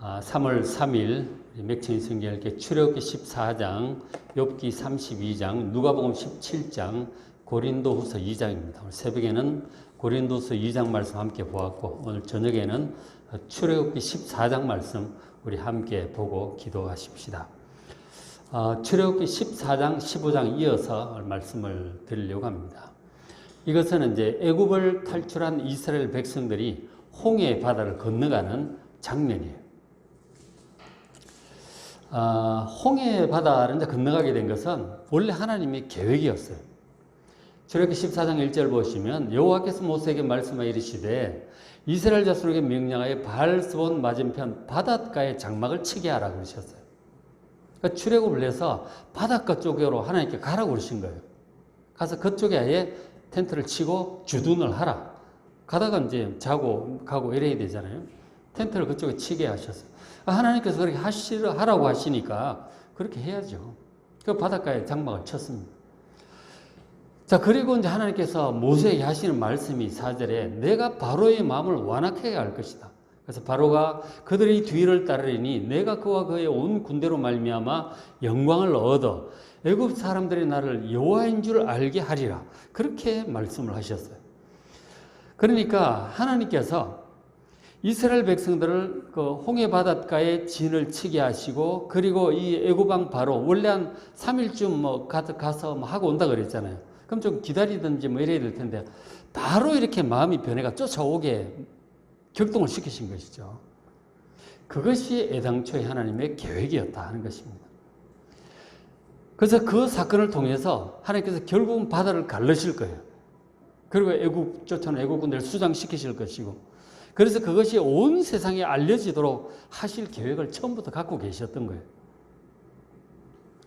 3월 3일 맥천이 성경읽기 출애굽기 14장, 욥기 32장, 누가복음 17장, 고린도후서 2장입니다. 오늘 새벽에는 고린도후서 2장 말씀 함께 보았고, 오늘 저녁에는 출애굽기 14장 말씀 우리 함께 보고 기도하십시다. 출애굽기 14장, 15장 이어서 말씀을 드리려고 합니다. 이것은 이제 애굽을 탈출한 이스라엘 백성들이 홍해 바다를 건너가는 장면이에요. 홍해 바다를 이제 건너가게 된 것은 원래 하나님의 계획이었어요. 출애굽기 14장 1절 보시면 여호와께서 모세에게 말씀하여 이르시되 이스라엘 자손에게 명령하여 바알스본 맞은편 바닷가에 장막을 치게 하라 그러셨어요. 그러니까 출애굽을 해서 바닷가 쪽으로 하나님께 가라고 그러신 거예요. 가서 그쪽에 아예 텐트를 치고 주둔을 하라. 가다가 이제 자고 가고 이래야 되잖아요. 텐트를 그쪽에 치게 하셨어요. 하나님께서 그렇게 하라고 하시니까 그렇게 해야죠. 그 바닷가에 장막을 쳤습니다. 자, 그리고 이제 하나님께서 모세에게 하시는 말씀이 4절에 내가 바로의 마음을 완악하게 할 것이다. 그래서 바로가 그들의 뒤를 따르리니 내가 그와 그의 온 군대로 말미암아 영광을 얻어 애굽 사람들이 나를 여호와인 줄 알게 하리라. 그렇게 말씀을 하셨어요. 그러니까 하나님께서 이스라엘 백성들을 그 홍해 바닷가에 진을 치게 하시고, 그리고 이 애굽왕 바로 원래 한 3일쯤 가서 하고 온다 그랬잖아요. 그럼 좀 기다리든지 이래야 될 텐데 바로 이렇게 마음이 변해가 쫓아오게 격동을 시키신 것이죠. 그것이 애당초에 하나님의 계획이었다 하는 것입니다. 그래서 그 사건을 통해서 하나님께서 결국은 바다를 갈르실 거예요. 그리고 쫓아오는 애굽 군대를 수장시키실 것이고, 그래서 그것이 온 세상에 알려지도록 하실 계획을 처음부터 갖고 계셨던 거예요.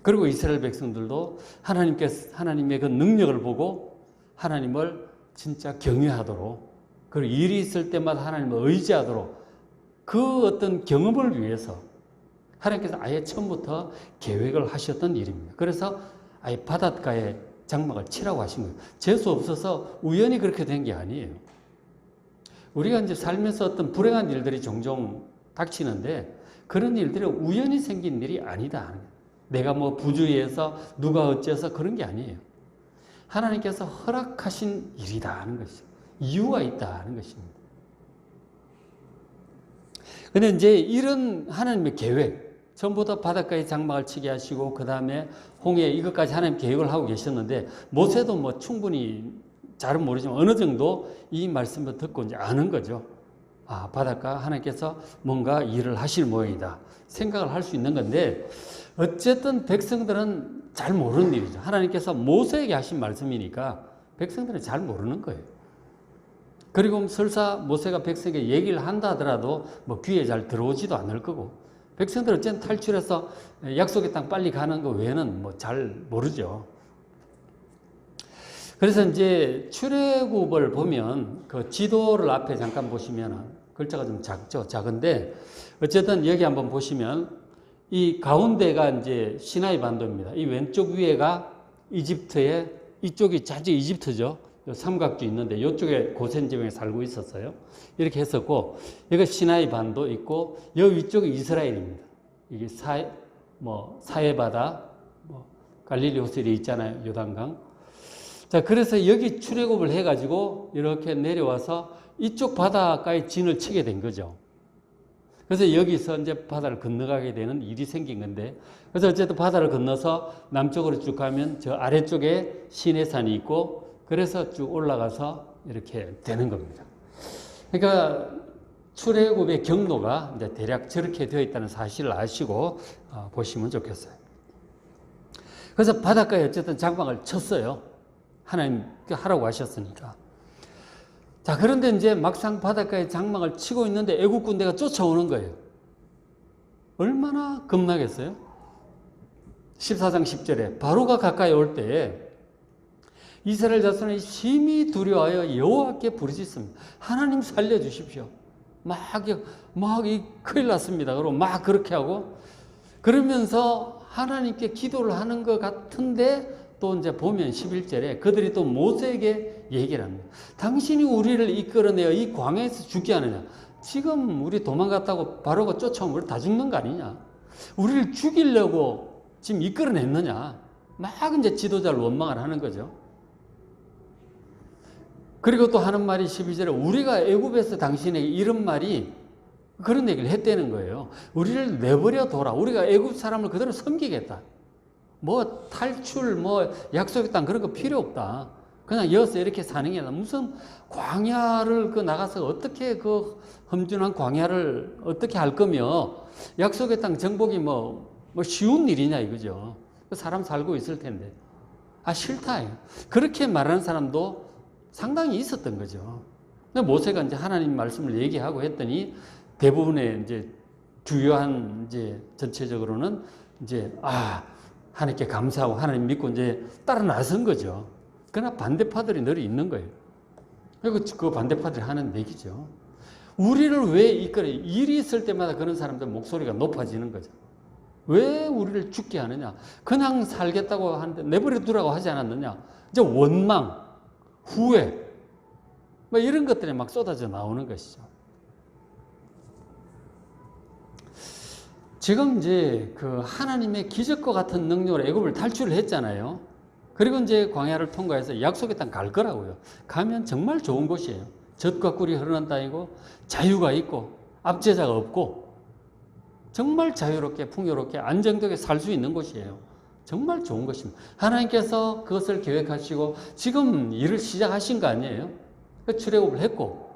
그리고 이스라엘 백성들도 하나님의 그 능력을 보고 하나님을 진짜 경외하도록, 그리고 일이 있을 때마다 하나님을 의지하도록 그 어떤 경험을 위해서 하나님께서 아예 처음부터 계획을 하셨던 일입니다. 그래서 아예 바닷가에 장막을 치라고 하신 거예요. 재수 없어서 우연히 그렇게 된 게 아니에요. 우리가 이제 살면서 어떤 불행한 일들이 종종 닥치는데 그런 일들이 우연히 생긴 일이 아니다. 내가 부주의해서 누가 어째서 그런 게 아니에요. 하나님께서 허락하신 일이다 하는 것이죠. 이유가 있다 하는 것입니다. 근데 이제 이런 하나님의 계획, 전부 다 바닷가에 장막을 치게 하시고 그 다음에 홍해 이것까지 하나님 계획을 하고 계셨는데 모세도 충분히 잘은 모르지만 어느 정도 이 말씀을 듣고 이제 아는 거죠. 바닷가 하나님께서 뭔가 일을 하실 모양이다 생각을 할 수 있는 건데, 어쨌든 백성들은 잘 모르는 일이죠. 하나님께서 모세에게 하신 말씀이니까 백성들은 잘 모르는 거예요. 그리고 설사 모세가 백성에게 얘기를 한다 하더라도 귀에 잘 들어오지도 않을 거고, 백성들은 어쨌든 탈출해서 약속의 땅 빨리 가는 거 외에는 잘 모르죠. 그래서 이제 출애굽을 보면 그 지도를 앞에 잠깐 보시면 글자가 좀 작은데 어쨌든 여기 한번 보시면 이 가운데가 이제 시나이 반도입니다. 이 왼쪽 위에가 이집트의, 이쪽이 자주 이집트죠. 삼각주 있는데 이쪽에 고센 지방에 살고 있었어요. 이렇게 했었고, 여기가 시나이 반도 있고 여기 위쪽이 이스라엘입니다. 이게 사해바다, 갈릴리 호수에 있잖아요. 요단강. 자, 그래서 여기 출애굽을 해가지고 이렇게 내려와서 이쪽 바닷가에 진을 치게 된 거죠. 그래서 여기서 이제 바다를 건너가게 되는 일이 생긴 건데, 그래서 어쨌든 바다를 건너서 남쪽으로 쭉 가면 저 아래쪽에 시내산이 있고, 그래서 쭉 올라가서 이렇게 되는 겁니다. 그러니까 출애굽의 경로가 이제 대략 저렇게 되어 있다는 사실을 아시고 보시면 좋겠어요. 그래서 바닷가에 어쨌든 장막을 쳤어요. 하나님 하라고 하셨으니까. 자, 그런데 이제 막상 바닷가에 장막을 치고 있는데 애굽 군대가 쫓아오는 거예요. 얼마나 겁나겠어요? 14장 10절에 바로가 가까이 올 때에 이스라엘 자손이 심히 두려워하여 여호와께 부르짖습니다. 하나님 살려주십시오. 큰일 났습니다. 그러고 그렇게 하고 그러면서 하나님께 기도를 하는 것 같은데, 또 이제 보면 11절에 그들이 또 모세에게 얘기를 합니다. 당신이 우리를 이끌어내어 이 광야에서 죽게 하느냐? 지금 우리 도망갔다고 바로가 쫓아오면 우리 다 죽는 거 아니냐? 우리를 죽이려고 지금 이끌어냈느냐? 막 이제 지도자를 원망을 하는 거죠. 그리고 또 하는 말이 12절에 우리가 애굽에서 당신에게 이런 말이 그런 얘기를 했다는 거예요. 우리를 내버려 둬라. 우리가 애굽 사람을 그대로 섬기겠다. 뭐 탈출, 뭐 약속의 땅 그런 거 필요 없다. 그냥 여기서 이렇게 사는 게 아니라 무슨 광야를 그 나가서 어떻게 그 험준한 광야를 어떻게 할 거며 약속의 땅 정복이 뭐 쉬운 일이냐 이거죠. 사람 살고 있을 텐데. 아, 싫다. 그렇게 말하는 사람도 상당히 있었던 거죠. 모세가 이제 하나님 말씀을 얘기하고 했더니 대부분의 이제 주요한 이제 전체적으로는 이제 하나님께 감사하고 하나님 믿고 이제 따라 나선 거죠. 그러나 반대파들이 늘 있는 거예요. 그리고 그 반대파들이 하는 얘기죠. 우리를 왜 이끌어? 일이 있을 때마다 그런 사람들 목소리가 높아지는 거죠. 왜 우리를 죽게 하느냐? 그냥 살겠다고 하는데 내버려 두라고 하지 않았느냐? 이제 원망, 후회, 뭐 이런 것들이 막 쏟아져 나오는 것이죠. 지금 이제 그 하나님의 기적과 같은 능력으로 애굽을 탈출을 했잖아요. 그리고 이제 광야를 통과해서 약속의 땅 갈 거라고요. 가면 정말 좋은 곳이에요. 젖과 꿀이 흐르는 땅이고 자유가 있고 압제자가 없고 정말 자유롭게 풍요롭게 안정되게 살 수 있는 곳이에요. 정말 좋은 것입니다. 하나님께서 그것을 계획하시고 지금 일을 시작하신 거 아니에요? 출애굽을 했고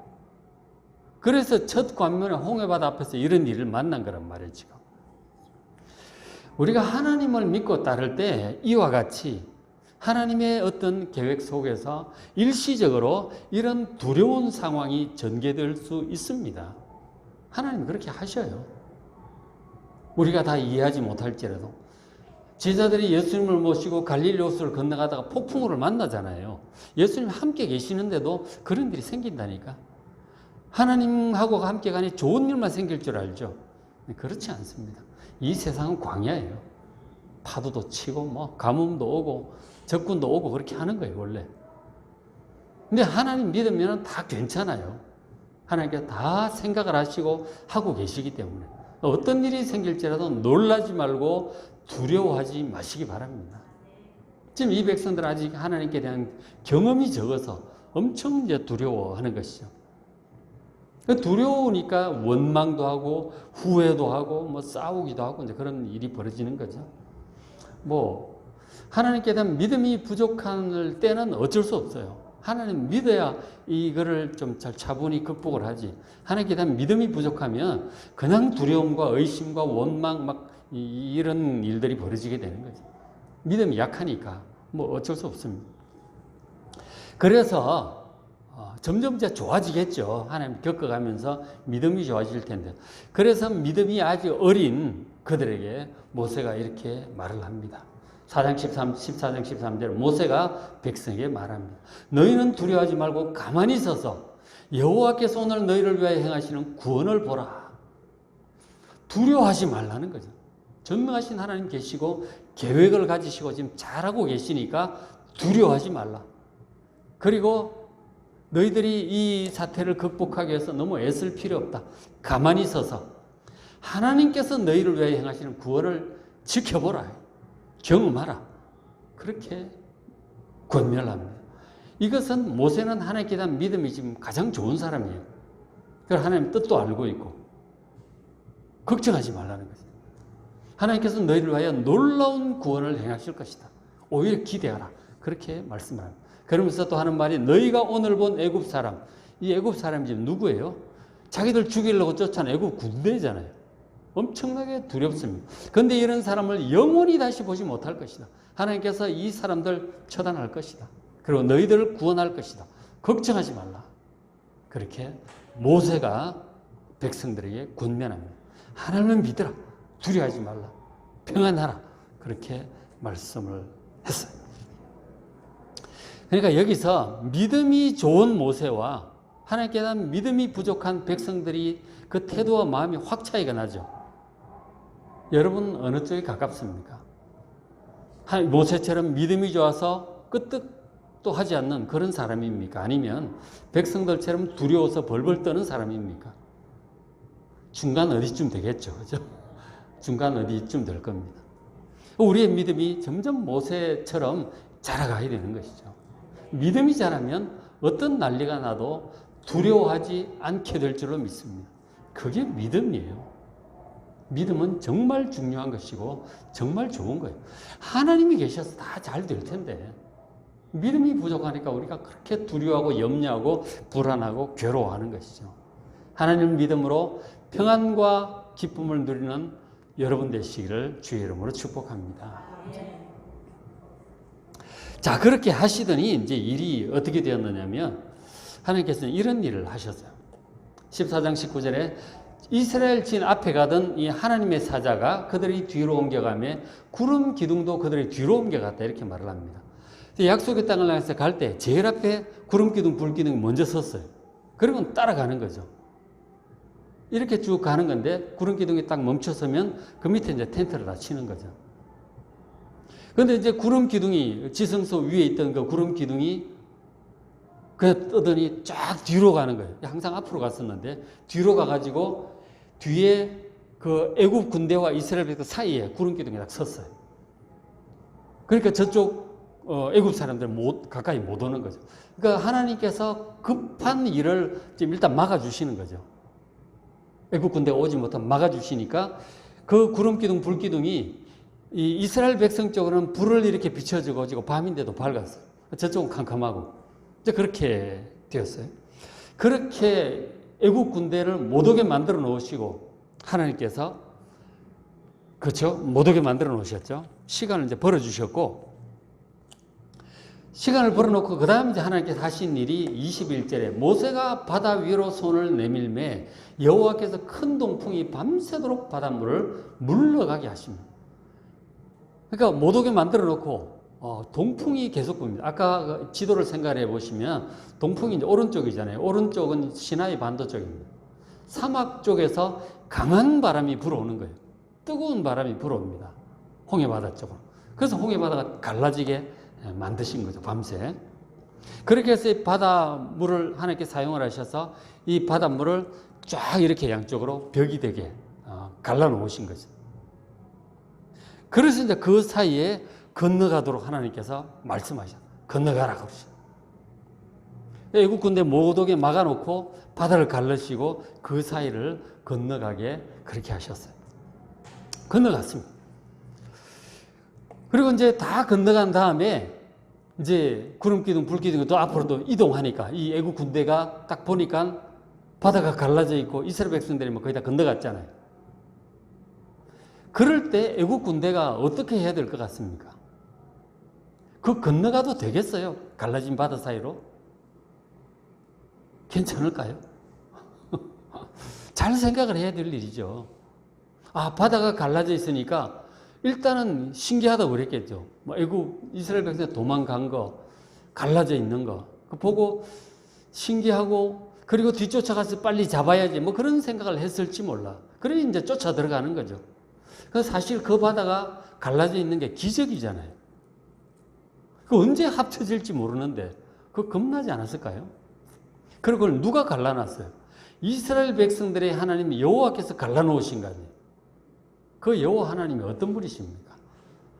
그래서 첫 관문의 홍해바다 앞에서 이런 일을 만난 거란 말이에요. 지금 우리가 하나님을 믿고 따를 때 이와 같이 하나님의 어떤 계획 속에서 일시적으로 이런 두려운 상황이 전개될 수 있습니다. 하나님이 그렇게 하셔요. 우리가 다 이해하지 못할지라도 제자들이 예수님을 모시고 갈릴리 호수를 건너가다가 폭풍우를 만나잖아요. 예수님 함께 계시는데도 그런 일이 생긴다니까. 하나님하고 함께 가니 좋은 일만 생길 줄 알죠. 그렇지 않습니다. 이 세상은 광야예요. 파도도 치고 뭐 가뭄도 오고 적군도 오고 그렇게 하는 거예요, 원래. 근데 하나님 믿으면 다 괜찮아요. 하나님께서 다 생각을 하시고 하고 계시기 때문에 어떤 일이 생길지라도 놀라지 말고 두려워하지 마시기 바랍니다. 지금 이 백성들은 아직 하나님께 대한 경험이 적어서 엄청 이제 두려워하는 것이죠. 두려우니까 원망도 하고 후회도 하고 뭐 싸우기도 하고 이제 그런 일이 벌어지는 거죠. 뭐 하나님께 대한 믿음이 부족할 때는 어쩔 수 없어요. 하나님 믿어야 이거를 좀 잘 차분히 극복을 하지. 하나님께 대한 믿음이 부족하면 그냥 두려움과 의심과 원망 막 이런 일들이 벌어지게 되는 거죠. 믿음이 약하니까 뭐 어쩔 수 없습니다. 그래서 점점 이제 좋아지겠죠. 하나님 겪어가면서 믿음이 좋아질 텐데. 그래서 믿음이 아주 어린 그들에게 모세가 이렇게 말을 합니다. 14장 13절 모세가 백성에게 말합니다. 너희는 두려워하지 말고 가만히 서서 여호와께서 오늘 너희를 위하여 행하시는 구원을 보라. 두려워하지 말라는 거죠. 전능하신 하나님 계시고 계획을 가지시고 지금 잘하고 계시니까 두려워하지 말라. 그리고 너희들이 이 사태를 극복하기 위해서 너무 애쓸 필요 없다. 가만히 서서 하나님께서 너희를 위하여 행하시는 구원을 지켜보라. 경험하라. 그렇게 권면을 합니다. 이것은 모세는 하나님께 대한 믿음이 지금 가장 좋은 사람이에요. 그래서 하나님 뜻도 알고 있고 걱정하지 말라는 거죠. 하나님께서 너희를 위하여 놀라운 구원을 행하실 것이다. 오히려 기대하라. 그렇게 말씀을 합니다. 그러면서 또 하는 말이 너희가 오늘 본 애굽 사람, 이 애굽 사람이 지금 누구예요? 자기들 죽이려고 쫓아낸 애굽 군대잖아요. 엄청나게 두렵습니다. 그런데 이런 사람을 영원히 다시 보지 못할 것이다. 하나님께서 이 사람들 처단할 것이다. 그리고 너희들을 구원할 것이다. 걱정하지 말라. 그렇게 모세가 백성들에게 권면합니다. 하나님을 믿으라. 두려워하지 말라. 평안하라. 그렇게 말씀을 했어요. 그러니까 여기서 믿음이 좋은 모세와 하나님께 대한 믿음이 부족한 백성들이 그 태도와 마음이 확 차이가 나죠. 여러분 어느 쪽에 가깝습니까? 모세처럼 믿음이 좋아서 끄떡도 하지 않는 그런 사람입니까? 아니면 백성들처럼 두려워서 벌벌 떠는 사람입니까? 중간 어디쯤 되겠죠. 그죠? 중간 어디쯤 될 겁니다. 우리의 믿음이 점점 모세처럼 자라가야 되는 것이죠. 믿음이 자라면 어떤 난리가 나도 두려워하지 않게 될 줄로 믿습니다. 그게 믿음이에요. 믿음은 정말 중요한 것이고 정말 좋은 거예요. 하나님이 계셔서 다 잘 될 텐데 믿음이 부족하니까 우리가 그렇게 두려워하고 염려하고 불안하고 괴로워하는 것이죠. 하나님 믿음으로 평안과 기쁨을 누리는 여러분 되시기를 주의 이름으로 축복합니다. 자, 그렇게 하시더니 이제 일이 어떻게 되었느냐면 하나님께서는 이런 일을 하셨어요. 14장 19절에 이스라엘 진 앞에 가던 이 하나님의 사자가 그들이 뒤로 옮겨가며 구름 기둥도 그들이 뒤로 옮겨갔다 이렇게 말을 합니다. 약속의 땅을 향해서 갈 때 제일 앞에 구름 기둥, 불 기둥이 먼저 섰어요. 그러면 따라가는 거죠. 이렇게 쭉 가는 건데 구름 기둥이 딱 멈춰서면 그 밑에 이제 텐트를 다 치는 거죠. 그런데 이제 구름 기둥이 지성소 위에 있던 그 구름 기둥이 그 떠더니 쫙 뒤로 가는 거예요. 항상 앞으로 갔었는데 뒤로 가가지고 뒤에 그 애굽 군대와 이스라엘 백성 사이에 구름 기둥이 딱 섰어요. 그러니까 저쪽 애굽 사람들 가까이 못 오는 거죠. 그러니까 하나님께서 급한 일을 지금 일단 막아주시는 거죠. 애굽 군대가 오지 못하면 막아주시니까 그 구름 기둥, 불 기둥이 이 이스라엘 백성 쪽으로는 불을 이렇게 비춰주고 밤인데도 밝았어요. 저쪽은 캄캄하고 이제 그렇게 되었어요. 그렇게 애국 군대를 못 오게 만들어 놓으시고 하나님께서 그렇죠? 못 오게 만들어 놓으셨죠. 시간을 이제 벌어 주셨고 시간을 벌어 놓고 그다음 이제 하나님께서 하신 일이 21절에 모세가 바다 위로 손을 내밀매 여호와께서 큰 동풍이 밤새도록 바닷물을 물러가게 하십니다. 그러니까 못 오게 만들어 놓고 동풍이 계속 붑니다. 아까 지도를 생각해 보시면 동풍이 이제 오른쪽이잖아요. 오른쪽은 시나이 반도 쪽입니다. 사막 쪽에서 강한 바람이 불어오는 거예요. 뜨거운 바람이 불어옵니다. 홍해바다 쪽으로. 그래서 홍해바다가 갈라지게 만드신 거죠. 밤새. 그렇게 해서 이 바닷물을 하나님께 사용을 하셔서 이 바닷물을 쫙 이렇게 양쪽으로 벽이 되게 갈라놓으신 거죠. 그래서 이제 그 사이에 건너가도록 하나님께서 말씀하셨어요. 건너가라 그러시죠. 애국 군대 못 오게 막아놓고 바다를 갈르시고 그 사이를 건너가게 그렇게 하셨어요. 건너갔습니다. 그리고 이제 다 건너간 다음에 이제 구름기둥, 불기둥이 또 앞으로 또 이동하니까 이 애국 군대가 딱 보니까 바다가 갈라져 있고 이스라엘 백성들이 뭐 거의 다 건너갔잖아요. 그럴 때 애국 군대가 어떻게 해야 될 것 같습니까? 그 건너가도 되겠어요? 갈라진 바다 사이로? 괜찮을까요? 잘 생각을 해야 될 일이죠. 바다가 갈라져 있으니까 일단은 신기하다고 그랬겠죠. 애국 이스라엘 백성이 도망간 거, 갈라져 있는 거, 보고 신기하고 그리고 뒤쫓아가서 빨리 잡아야지 뭐 그런 생각을 했을지 몰라. 그러니 이제 쫓아 들어가는 거죠. 사실 그 바다가 갈라져 있는 게 기적이잖아요. 그 언제 합쳐질지 모르는데 그거 겁나지 않았을까요? 그리고 그걸 누가 갈라놨어요? 이스라엘 백성들의 하나님 여호와께서 갈라놓으신 거 아니에요. 그 여호와 하나님이 어떤 분이십니까?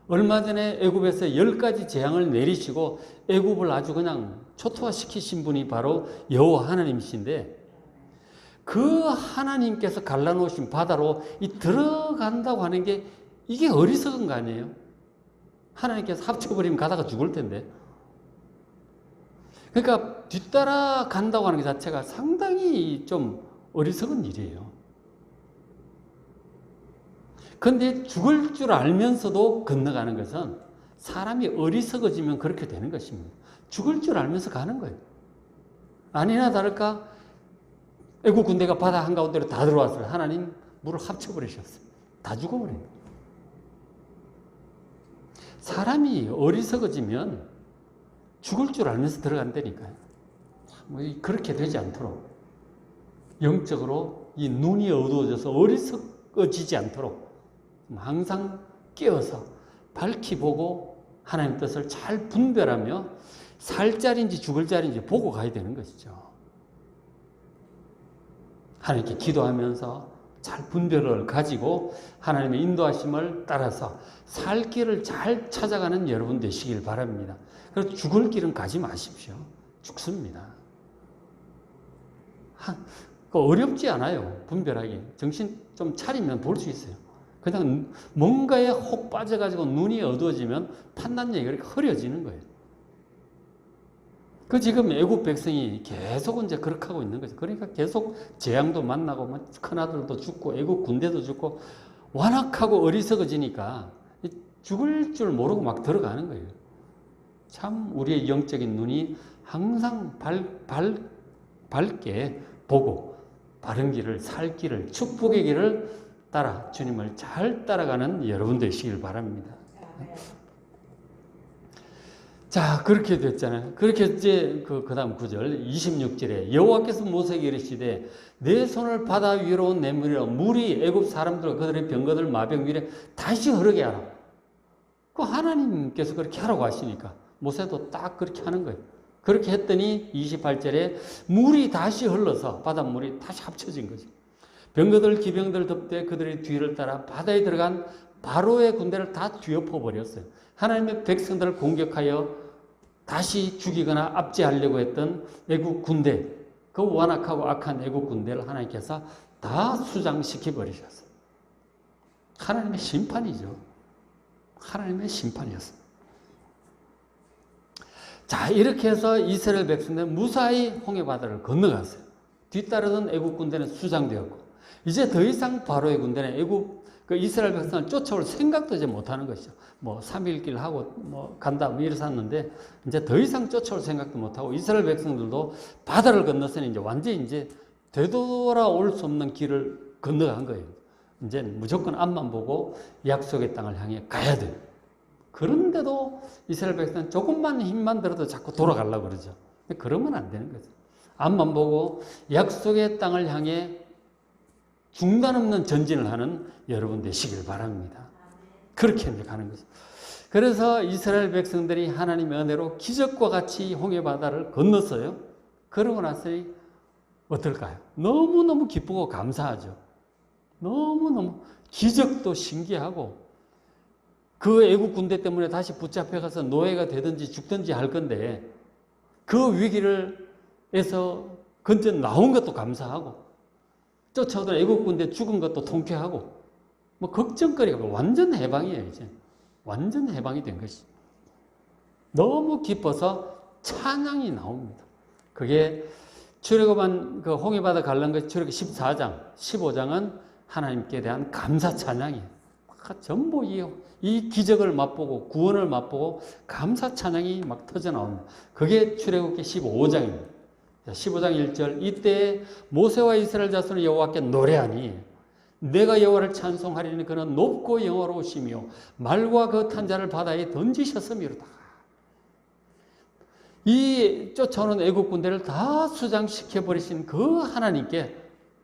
얼마 전에 애굽에서 10가지 재앙을 내리시고 애굽을 아주 그냥 초토화시키신 분이 바로 여호와 하나님이신데 그 하나님께서 갈라놓으신 바다로 들어간다고 하는 게 이게 어리석은 거 아니에요? 하나님께서 합쳐버리면 가다가 죽을 텐데. 그러니까 뒤따라 간다고 하는 것 자체가 상당히 좀 어리석은 일이에요. 그런데 죽을 줄 알면서도 건너가는 것은 사람이 어리석어지면 그렇게 되는 것입니다. 죽을 줄 알면서 가는 거예요. 아니나 다를까 애국 군대가 바다 한가운데로 다 들어왔어요. 하나님 물을 합쳐버리셨어요. 다 죽어버려요. 사람이 어리석어지면 죽을 줄 알면서 들어간다니까요. 그렇게 되지 않도록 영적으로 이 눈이 어두워져서 어리석어지지 않도록 항상 깨어서 밝히 보고 하나님 뜻을 잘 분별하며 살 자리인지 죽을 자리인지 보고 가야 되는 것이죠. 하나님께 기도하면서 잘 분별을 가지고 하나님의 인도하심을 따라서 살 길을 잘 찾아가는 여러분 되시길 바랍니다. 그래서 죽을 길은 가지 마십시오. 죽습니다. 어렵지 않아요. 분별하기. 정신 좀 차리면 볼 수 있어요. 그냥 뭔가에 혹 빠져가지고 눈이 어두워지면 판단력이 그렇게 흐려지는 거예요. 지금 애국 백성이 계속 이제 그렇게 하고 있는 거죠. 그러니까 계속 재앙도 만나고, 큰아들도 죽고, 애국 군대도 죽고, 완악하고 어리석어지니까 죽을 줄 모르고 막 들어가는 거예요. 참, 우리의 영적인 눈이 항상 밝게 보고, 바른 길을, 살 길을, 축복의 길을 따라 주님을 잘 따라가는 여러분 되시길 바랍니다. 자, 그렇게 됐잖아요. 그렇게 이제 그 다음 9절 26절에 여호와께서 모세에게 이르시되 내 손을 바다 위로 온 내물이라 물이 애굽 사람들과 그들의 병거들 마병 위에 다시 흐르게 하라. 하나님께서 그렇게 하라고 하시니까 모세도 딱 그렇게 하는 거예요. 그렇게 했더니 28절에 물이 다시 흘러서 바닷물이 다시 합쳐진 거죠. 병거들 기병들 덮대 그들의 뒤를 따라 바다에 들어간 바로의 군대를 다 뒤엎어 버렸어요. 하나님의 백성들을 공격하여 다시 죽이거나 압제하려고 했던 애국 군대, 그 완악하고 악한 애국 군대를 하나님께서 다 수장시켜 버리셨어요. 하나님의 심판이죠. 하나님의 심판이었습니다. 자, 이렇게 해서 이스라엘 백성들은 무사히 홍해바다를 건너갔어요. 뒤따르던 애국 군대는 수장되었고, 이제 더 이상 바로의 군대는 애국 이스라엘 백성을 쫓아올 생각도 이제 못하는 것이죠. 3일길 하고 간다 이랬었는데 이제 더 이상 쫓아올 생각도 못하고 이스라엘 백성들도 바다를 건너서는 이제 완전히 이제 되돌아올 수 없는 길을 건너간 거예요. 이제 무조건 앞만 보고 약속의 땅을 향해 가야 돼요. 그런데도 이스라엘 백성은 조금만 힘만 들어도 자꾸 돌아가려고 그러죠. 그러면 안 되는 거죠. 앞만 보고 약속의 땅을 향해 중단 없는 전진을 하는 여러분 되시길 바랍니다. 그렇게 가는 거죠. 그래서 이스라엘 백성들이 하나님의 은혜로 기적과 같이 홍해바다를 건넜어요. 그러고 나서니 어떨까요? 너무너무 기쁘고 감사하죠. 너무너무 기적도 신기하고 그 애국 군대 때문에 다시 붙잡혀가서 노예가 되든지 죽든지 할 건데 그 위기를에서 건져 나온 것도 감사하고 쫓아오던 애국 군대 죽은 것도 통쾌하고 걱정거리가 완전 해방이에요. 이제 완전 해방이 된 것이 너무 기뻐서 찬양이 나옵니다. 그게 출애굽한 그 홍해바다 갈란 것이 출애굽 14장, 15장은 하나님께 대한 감사 찬양이에요. 전부 이 기적을 맛보고 구원을 맛보고 감사 찬양이 막 터져 나옵니다. 그게 출애굽기 15장입니다. 15장 1절 이때 모세와 이스라엘 자손이 여호와께 노래하니 내가 여호와를 찬송하리니 그는 높고 영화로우시며 말과 그 탄 자를 바다에 던지셨음이로다. 이 쫓아오는 애국 군대를 다 수장시켜 버리신 그 하나님께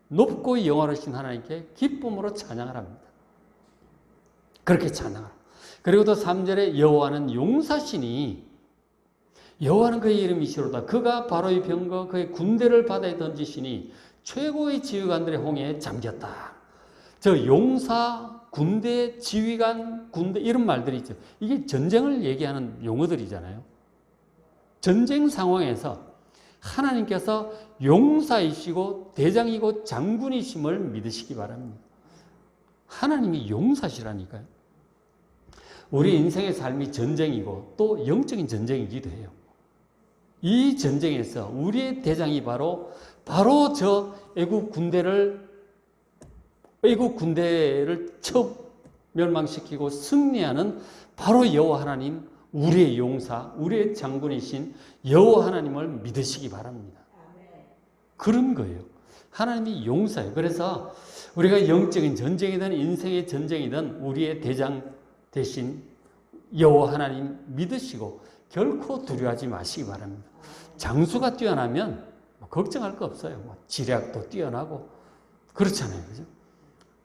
높고 영화로우신 하나님께 기쁨으로 찬양을 합니다. 그렇게 찬양하라. 그리고 또 3절에 여호와는 용사시니 여호와는 그의 이름이시로다. 그가 바로의 병거 그의 군대를 바다에 던지시니 최고의 지휘관들의 홍해에 잠겼다. 저 용사, 군대, 지휘관, 군대 이런 말들이 있죠. 이게 전쟁을 얘기하는 용어들이잖아요. 전쟁 상황에서 하나님께서 용사이시고 대장이고 장군이심을 믿으시기 바랍니다. 하나님이 용사시라니까요. 우리 인생의 삶이 전쟁이고 또 영적인 전쟁이기도 해요. 이 전쟁에서 우리의 대장이 바로 저 애국 군대를 멸망시키고 승리하는 바로 여호와 하나님, 우리의 용사, 우리의 장군이신 여호와 하나님을 믿으시기 바랍니다. 그런 거예요. 하나님이 용사예요. 그래서 우리가 영적인 전쟁이든 인생의 전쟁이든 우리의 대장 대신 여호와 하나님 믿으시고 결코 두려워하지 마시기 바랍니다. 장수가 뛰어나면 걱정할 거 없어요. 지략도 뛰어나고 그렇잖아요. 그죠?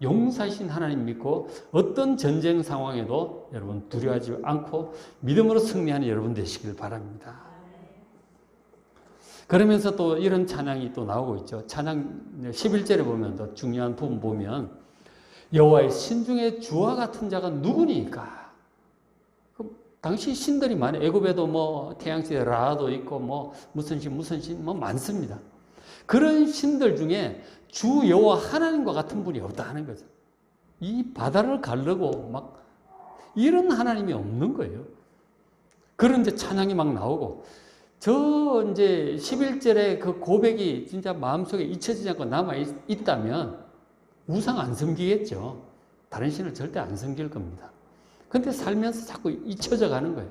용사이신 하나님 믿고 어떤 전쟁 상황에도 여러분 두려워하지 않고 믿음으로 승리하는 여러분 되시길 바랍니다. 그러면서 또 이런 찬양이 또 나오고 있죠. 찬양 11절에 보면 더 중요한 부분 보면 여호와의 신중에 주와 같은 자가 누구니까? 당시 신들이 많아요. 애굽에도 뭐 태양신에 라도 있고 뭐 무슨 신 뭐 많습니다. 그런 신들 중에 주 여호와 하나님과 같은 분이 없다 하는 거죠. 이 바다를 가르고 막 이런 하나님이 없는 거예요. 그런 이제 찬양이 막 나오고 저 이제 11절에 그 고백이 진짜 마음속에 잊혀지지 않고 남아 있다면 우상 안 섬기겠죠. 다른 신을 절대 안 섬길 겁니다. 근데 살면서 자꾸 잊혀져 가는 거예요.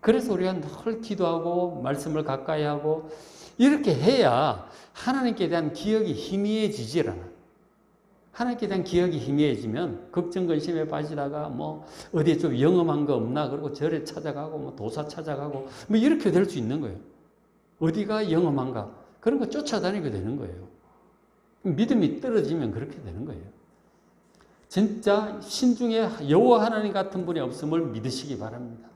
그래서 우리가 늘 기도하고 말씀을 가까이 하고 이렇게 해야 하나님께 대한 기억이 희미해지질 않아. 하나님께 대한 기억이 희미해지면 걱정 근심에 빠지다가 뭐 어디에 좀 영험한 거 없나 그러고 절에 찾아가고 뭐 도사 찾아가고 뭐 이렇게 될 수 있는 거예요. 어디가 영험한가 그런 거 쫓아다니게 되는 거예요. 믿음이 떨어지면 그렇게 되는 거예요. 진짜 신중에 여호와 하나님 같은 분이 없음을 믿으시기 바랍니다.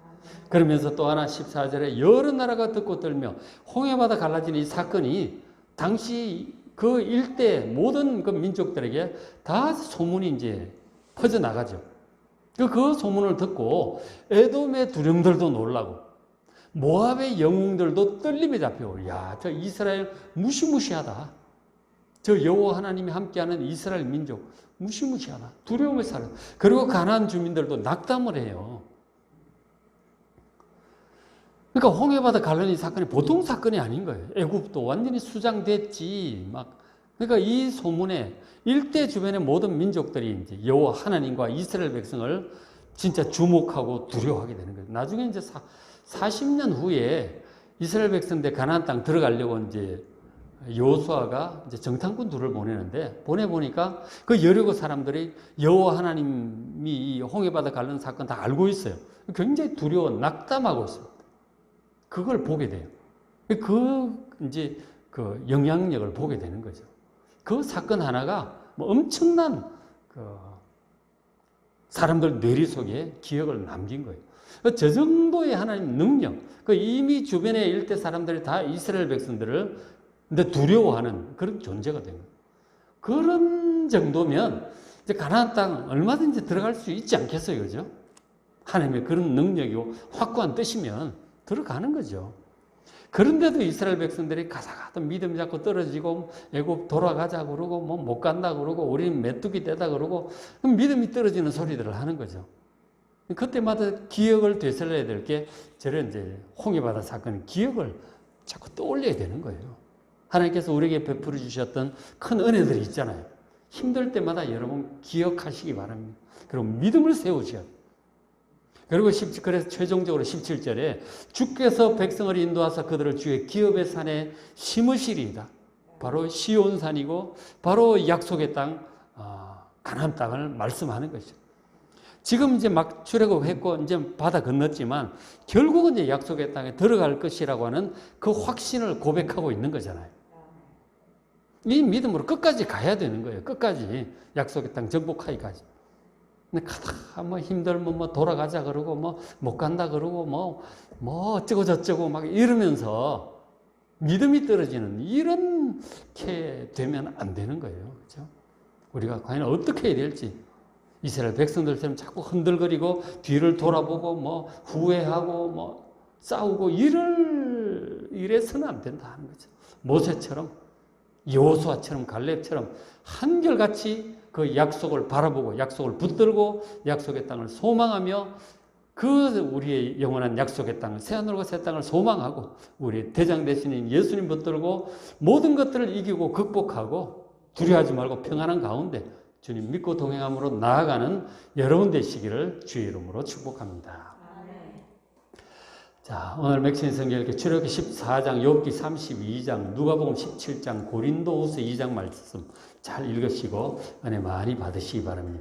그러면서 또 하나 14절에 여러 나라가 듣고 떨며 홍해바다 갈라지는 이 사건이 당시 그 일대 모든 그 민족들에게 다 소문이 이제 퍼져나가죠. 그 소문을 듣고 에돔의 두령들도 놀라고 모압의 영웅들도 떨림에 잡혀오고 야, 저 이스라엘 무시무시하다. 저 여호와 하나님이 함께하는 이스라엘 민족 무시무시하다. 두려움을 살아. 그리고 가나안 주민들도 낙담을 해요. 그러니까 홍해바다 갈라진 사건이 보통 사건이 아닌 거예요. 애굽도 완전히 수장됐지. 그러니까 이 소문에 일대 주변의 모든 민족들이 이제 여호와 하나님과 이스라엘 백성을 진짜 주목하고 두려워하게 되는 거예요. 나중에 이제 40년 후에 이스라엘 백성들 가나안 땅 들어가려고 이제 여호수아가 이제 정탐꾼들을 보내는데 보내보니까 그 여리고 사람들이 여호와 하나님이 이 홍해바다 갈라진 사건 다 알고 있어요. 굉장히 두려워 낙담하고 있습니다. 그걸 보게 돼요. 이제 그 영향력을 보게 되는 거죠. 그 사건 하나가 뭐 엄청난 그 사람들 뇌리 속에 기억을 남긴 거예요. 저 정도의 하나님 능력, 그 이미 주변의 일대 사람들이 다 이스라엘 백성들을 근데 두려워하는 그런 존재가 된 거예요. 그런 정도면 이제 가나안 땅 얼마든지 들어갈 수 있지 않겠어요, 그죠? 하나님의 그런 능력이고 확고한 뜻이면 들어가는 거죠. 그런데도 이스라엘 백성들이 가다가도 믿음 잡고 떨어지고 애굽 돌아가자 그러고 뭐 못 간다 그러고 우리는 메뚜기 떼다 그러고 믿음이 떨어지는 소리들을 하는 거죠. 그때마다 기억을 되살려야 될 게 저런 이제 홍해바다 사건 기억을 자꾸 떠올려야 되는 거예요. 하나님께서 우리에게 베풀어 주셨던 큰 은혜들이 있잖아요. 힘들 때마다 여러분 기억하시기 바랍니다. 그리고 믿음을 세우셔야 돼요. 그리고 그래서 최종적으로 17절에 주께서 백성을 인도하사 그들을 주의 기업의 산에 심으시리이다. 바로 시온산이고 바로 약속의 땅 가나안 땅을 말씀하는 것이죠. 지금 이제 막 출애굽했고 이제 바다 건넜지만 결국은 이제 약속의 땅에 들어갈 것이라고 하는 그 확신을 고백하고 있는 거잖아요. 이 믿음으로 끝까지 가야 되는 거예요. 끝까지 약속의 땅 정복하기까지. 근데 가다 뭐 힘들면 뭐 돌아가자 그러고 뭐 못 간다 그러고 뭐 어쩌고 저쩌고 막 이러면서 믿음이 떨어지는 이렇게 되면 안 되는 거예요. 그렇죠? 우리가 과연 어떻게 해야 될지 이스라엘 백성들처럼 자꾸 흔들거리고 뒤를 돌아보고 뭐 후회하고 뭐 싸우고 이래서는 안 된다 하는 거죠. 모세처럼 여호수아처럼 갈렙처럼 한결같이 그 약속을 바라보고 약속을 붙들고 약속의 땅을 소망하며 그 우리의 영원한 약속의 땅, 새하늘과 새 땅을 소망하고 우리의 대장 되시는 예수님 붙들고 모든 것들을 이기고 극복하고 두려워하지 말고 평안한 가운데 주님 믿고 동행함으로 나아가는 여러분 되시기를 주의 이름으로 축복합니다. 자, 오늘 맥신 성경 이렇게 출애굽기 14장, 욥기 32장, 누가복음 17장, 고린도후서 2장 말씀 잘 읽으시고 은혜 많이 받으시기 바랍니다.